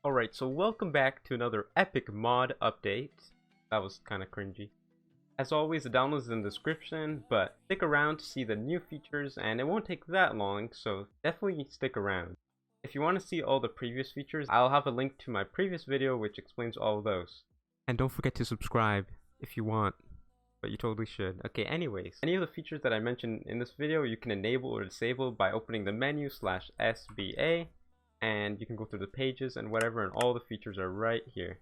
Alright, so welcome back to another epic mod update. That was kinda cringy. As always, the download is in the description, but stick around to see the new features, and it won't take that long, so definitely stick around. If you want to see all the previous features, I'll have a link to my previous video which explains all of those. And don't forget to subscribe if you want, but you totally should. Okay, anyways, any of the features that I mentioned in this video you can enable or disable by opening the menu /SBA, and you can go through the pages and whatever, and all the features are right here.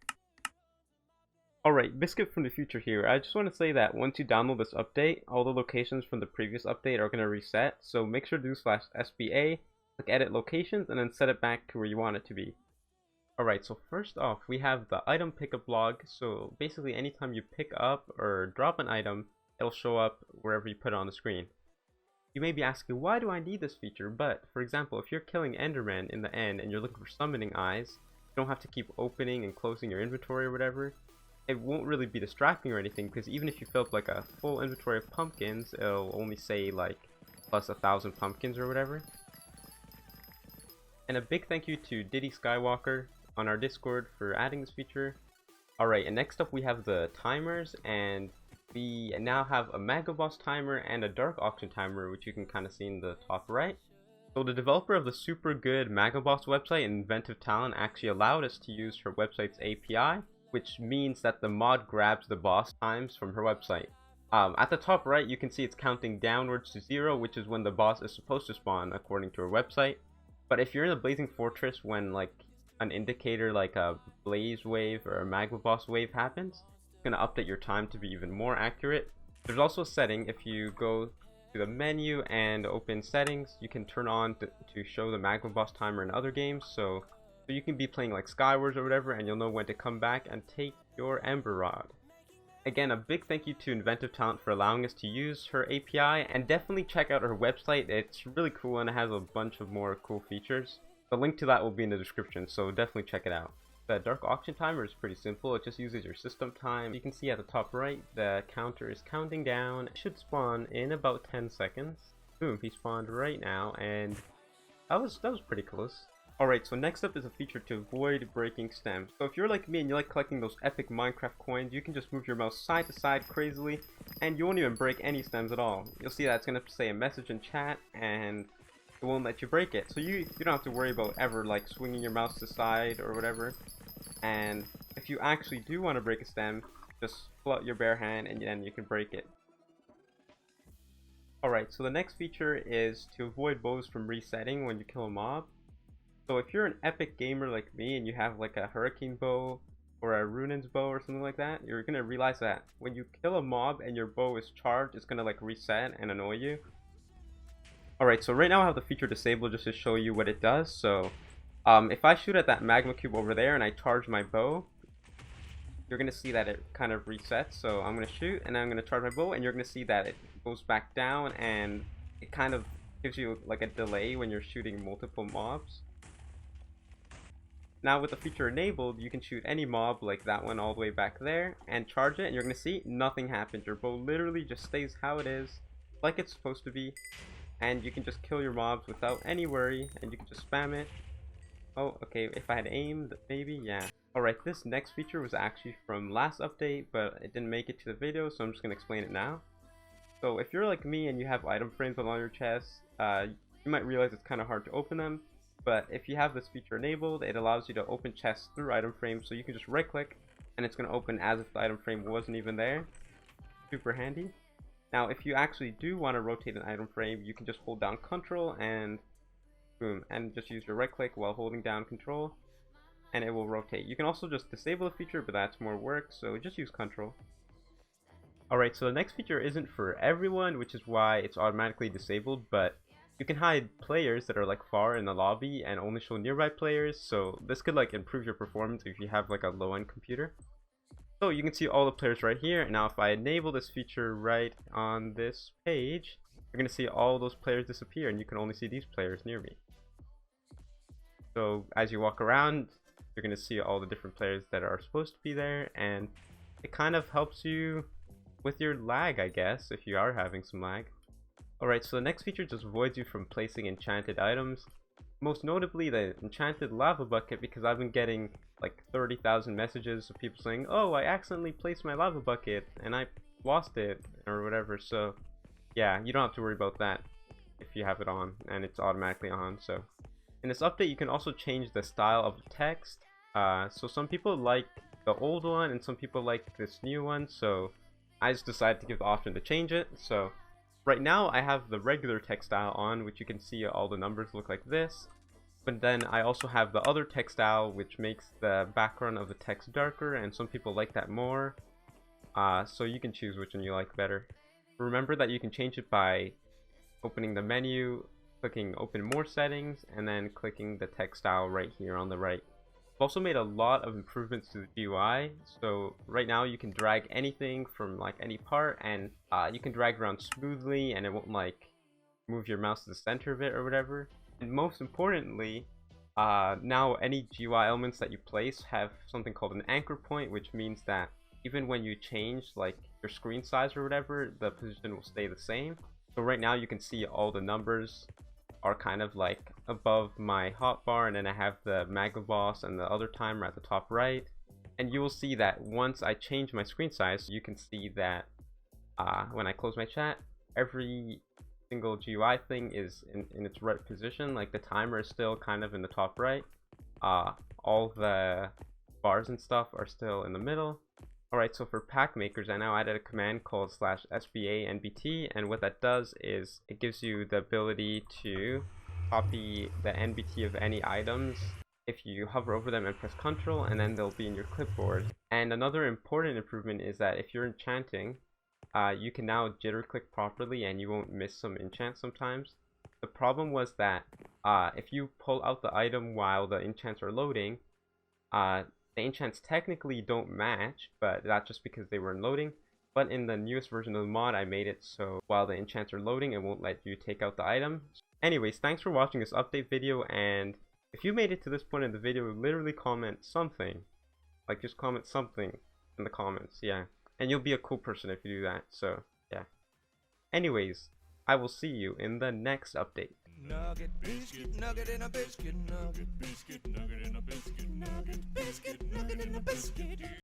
Alright, Biscuit from the future here. I just want to say that once you download this update, all the locations from the previous update are going to reset, so make sure to do /SBA, click edit locations, and then set it back to where you want it to be. Alright, so first off, we have the item pickup log. So basically anytime you pick up or drop an item, it'll show up wherever you put it on the screen. You may be asking, why do I need this feature? But for example, if you're killing Enderman in the end and you're looking for summoning eyes, you don't have to keep opening and closing your inventory or whatever. It won't really be distracting or anything, because even if you fill up like a full inventory of pumpkins, it'll only say like plus 1,000 pumpkins or whatever. And a big thank you to Diddy Skywalker on our Discord for adding this feature. Alright, and next up we have the timers, and we now have a Magma Boss timer and a Dark Auction timer, which you can kind of see in the top right. So the developer of the super good Magma Boss website, Inventive Talent, actually allowed us to use her website's API, which means that the mod grabs the boss times from her website. At the top right, you can see it's counting downwards to 0, which is when the boss is supposed to spawn according to her website. But if you're in a Blazing Fortress when like an indicator like a Blaze Wave or a Magma Boss Wave happens, it's going to update your time to be even more accurate. There's also a setting. If you go to the menu and open settings, you can turn on to show the Magma Boss timer in other games. So you can be playing like Skywars or whatever, and you'll know when to come back and take your Ember Rod. Again, a big thank you to Inventive Talent for allowing us to use her API, and definitely check out her website. It's really cool and it has a bunch of more cool features. The link to that will be in the description, so definitely check it out. The Dark Auction timer is pretty simple. It just uses your system time. You can see at the top right, the counter is counting down. It should spawn in about 10 seconds. Boom, he spawned right now, and that was pretty close. Alright, so next up is a feature to avoid breaking stems. So if you're like me and you like collecting those epic Minecraft coins, you can just move your mouse side to side crazily, and you won't even break any stems at all. You'll see that it's going to say a message in chat, and it won't let you break it. So you don't have to worry about ever like swinging your mouse to the side or whatever. And if you actually do want to break a stem, just pull out your bare hand and then you can break it. Alright, so the next feature is to avoid bows from resetting when you kill a mob. So if you're an epic gamer like me and you have like a hurricane bow or a runin's bow or something like that, you're gonna realize that when you kill a mob and your bow is charged, it's gonna like reset and annoy you. Alright, so right now I have the feature disabled just to show you what it does. So if I shoot at that magma cube over there and I charge my bow, you're gonna see that it kind of resets. So I'm gonna shoot and I'm gonna charge my bow, and you're gonna see that it goes back down, and it kind of gives you like a delay when you're shooting multiple mobs. Now with the feature enabled, you can shoot any mob like that one all the way back there and charge it, and you're going to see nothing happens. Your bow literally just stays how it is, like it's supposed to be, and you can just kill your mobs without any worry, and you can just spam it. Oh, okay, if I had aimed, maybe, yeah. Alright, this next feature was actually from last update, but it didn't make it to the video, so I'm just going to explain it now. So if you're like me and you have item frames on all your chests, you might realize it's kind of hard to open them. But if you have this feature enabled, it allows you to open chests through item frames, so you can just right click and it's going to open as if the item frame wasn't even there. Super handy. Now if you actually do want to rotate an item frame, you can just hold down Ctrl and boom, and just use your right click while holding down Ctrl, and it will rotate. You can also just disable the feature, but that's more work, so just use Ctrl. Alright, so the next feature isn't for everyone, which is why it's automatically disabled, but you can hide players that are like far in the lobby and only show nearby players, so this could like improve your performance if you have like a low-end computer. So you can see all the players right here. Now if I enable this feature right on this page, you're going to see all those players disappear, and you can only see these players near me. So as you walk around, you're going to see all the different players that are supposed to be there, and it kind of helps you with your lag, I guess, if you are having some lag. Alright, so the next feature just avoids you from placing enchanted items. Most notably the enchanted lava bucket, because I've been getting like 30,000 messages of people saying, oh, I accidentally placed my lava bucket and I lost it or whatever. So yeah, you don't have to worry about that if you have it on and it's automatically on. So in this update you can also change the style of the text. So some people like the old one and some people like this new one, so I just decided to give the option to change it. So right now I have the regular text style on, which you can see all the numbers look like this. But then I also have the other text style, which makes the background of the text darker, and some people like that more. So you can choose which one you like better. Remember that you can change it by opening the menu, clicking open more settings, and then clicking the text style right here on the right. I've also made a lot of improvements to the GUI. So right now you can drag anything from like any part, and you can drag around smoothly and it won't like move your mouse to the center of it or whatever. And most importantly, now any GUI elements that you place have something called an anchor point, which means that even when you change like your screen size or whatever, the position will stay the same. So right now you can see all the numbers are kind of like above my hotbar, and then I have the Magma boss and the other timer at the top right. And you will see that once I change my screen size, you can see that when I close my chat, every single GUI thing is in its right position. Like the timer is still kind of in the top right, all the bars and stuff are still in the middle. Alright, so for pack makers, I now added a command called /sba_nbt, and what that does is it gives you the ability to copy the NBT of any items if you hover over them and press Ctrl, and then they'll be in your clipboard. And another important improvement is that if you're enchanting, you can now jitter click properly and you won't miss some enchants sometimes. The problem was that if you pull out the item while the enchants are loading, the enchants technically don't match, but that's just because they weren't loading. But in the newest version of the mod, I made it so while the enchants are loading, it won't let you take out the item. Anyways, thanks for watching this update video, and if you made it to this point in the video, literally comment something. Like, just comment something in the comments, yeah. And you'll be a cool person if you do that, so yeah. Anyways, I will see you in the next update. Nugget, biscuit, nugget in a biscuit, nugget, biscuit, nugget in a biscuit, nugget, biscuit, nugget in a biscuit.